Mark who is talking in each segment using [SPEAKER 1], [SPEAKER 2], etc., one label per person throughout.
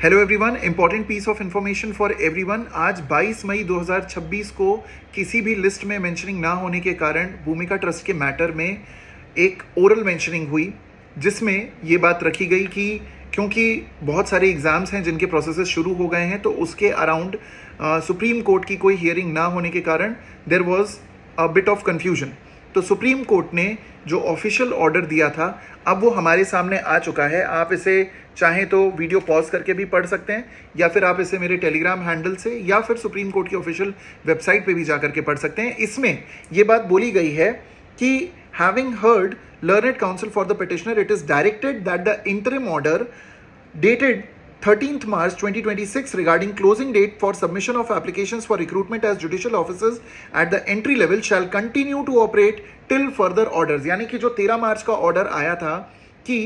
[SPEAKER 1] Hello everyone, important piece of information for everyone. आज 22 मई 2026 को किसी भी लिस्ट में मेंशनिंग ना होने के कारण भूमिका ट्रस्ट के मैटर में एक ओरल मेंशनिंग हुई, जिसमें ये बात रखी गई कि क्योंकि बहुत सारे एग्ज़ाम्स हैं जिनके प्रोसेसेस शुरू हो गए हैं, तो उसके अराउंड सुप्रीम कोर्ट की कोई हियरिंग ना होने के कारण there was a bit of confusion. तो सुप्रीम कोर्ट ने जो ऑफिशियल ऑर्डर दिया था, अब वो हमारे सामने आ चुका है। आप इसे चाहें तो वीडियो पॉज करके भी पढ़ सकते हैं, या फिर आप इसे मेरे टेलीग्राम हैंडल से या फिर सुप्रीम कोर्ट की ऑफिशियल वेबसाइट पे भी जा करके पढ़ सकते हैं। इसमें ये बात बोली गई है कि having heard learned counsel for the petitioner, it is directed that the interim order dated 13th March 2026 regarding closing date for submission of applications for recruitment as judicial officers at the entry level shall continue to operate till further orders। यानी कि जो 13 मार्च का order आया था कि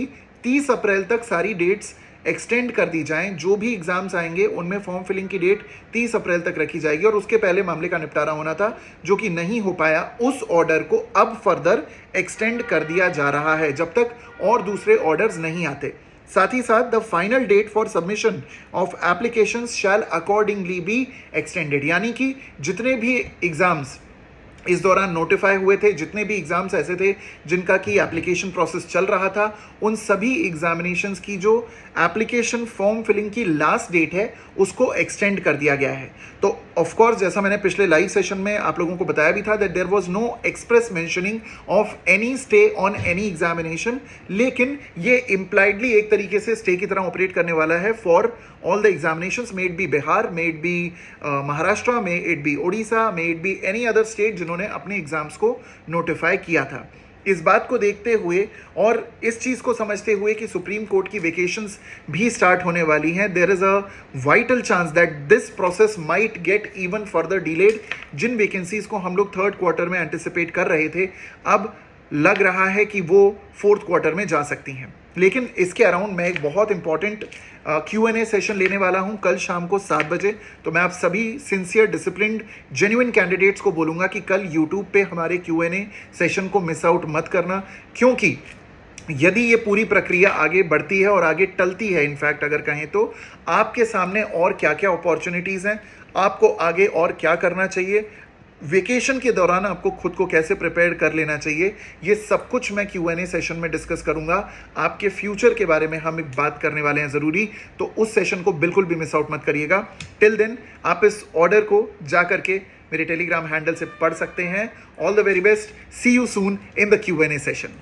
[SPEAKER 1] 30 अप्रैल तक सारी dates extend कर दी जाएं, जो भी एग्जाम्स आएंगे उनमें फॉर्म फिलिंग की डेट 30 अप्रैल तक रखी जाएगी और उसके पहले मामले का निपटारा होना था, जो कि नहीं हो पाया। उस ऑर्डर को अब फर्दर एक्सटेंड कर दिया जा रहा है जब तक और दूसरे ऑर्डर्स नहीं आते। साथ ही साथ the final date for submission of applications shall accordingly be extended. यानी कि जितने भी एग्जाम्स इस दौरान नोटिफाई हुए थे, जितने भी एग्जाम्स ऐसे थे जिनका कि एप्लीकेशन प्रोसेस चल रहा था, उन सभी एग्जामिनेशंस की जो एप्लीकेशन फॉर्म फिलिंग की लास्ट डेट है उसको एक्सटेंड कर दिया गया है। तो ऑफ कोर्स, जैसा मैंने पिछले लाइव सेशन में आप लोगों को बताया भी था, that there was no express mentioning of any stay on any examination, लेकिन ये इम्प्लाइडली एक तरीके से स्टे की तरह ऑपरेट करने वाला है for all the examinations, may it be Bihar, may it be Maharashtra, may it be Odisha, may it be any other state जिन्होंने अपने एग्जाम्स को नोटिफाई किया था। इस बात को देखते हुए और इस चीज़ को समझते हुए कि सुप्रीम कोर्ट की वेकेशंस भी स्टार्ट होने वाली हैं, there is a vital chance that this process might get even further delayed. जिन वैकेंसीज को हम लोग थर्ड क्वार्टर में एंटिसिपेट कर रहे थे, अब लग रहा है कि वो फोर्थ क्वार्टर में जा सकती हैं। लेकिन इसके अराउंड मैं एक बहुत इंपॉर्टेंट Q&A सेशन लेने वाला हूं कल शाम को 7 बजे। तो मैं आप सभी सिंसियर, डिसिप्लिन्ड, जेन्युइन कैंडिडेट्स को बोलूँगा कि कल यूट्यूब पे हमारे Q&A सेशन को मिस आउट मत करना, क्योंकि यदि ये पूरी प्रक्रिया आगे बढ़ती है और आगे टलती है, इनफैक्ट अगर कहें तो आपके सामने और क्या क्या अपॉर्चुनिटीज़ हैं, आपको आगे और क्या करना चाहिए, वेकेशन के दौरान आपको खुद को कैसे प्रिपेयर कर लेना चाहिए, ये सब कुछ मैं Q&A सेशन में डिस्कस करूंगा। आपके फ्यूचर के बारे में हम एक बात करने वाले हैं ज़रूरी, तो उस सेशन को बिल्कुल भी मिस आउट मत करिएगा। टिल देन आप इस ऑर्डर को जा करके मेरे टेलीग्राम हैंडल से पढ़ सकते हैं। All the very best, see you soon in the Q&A session.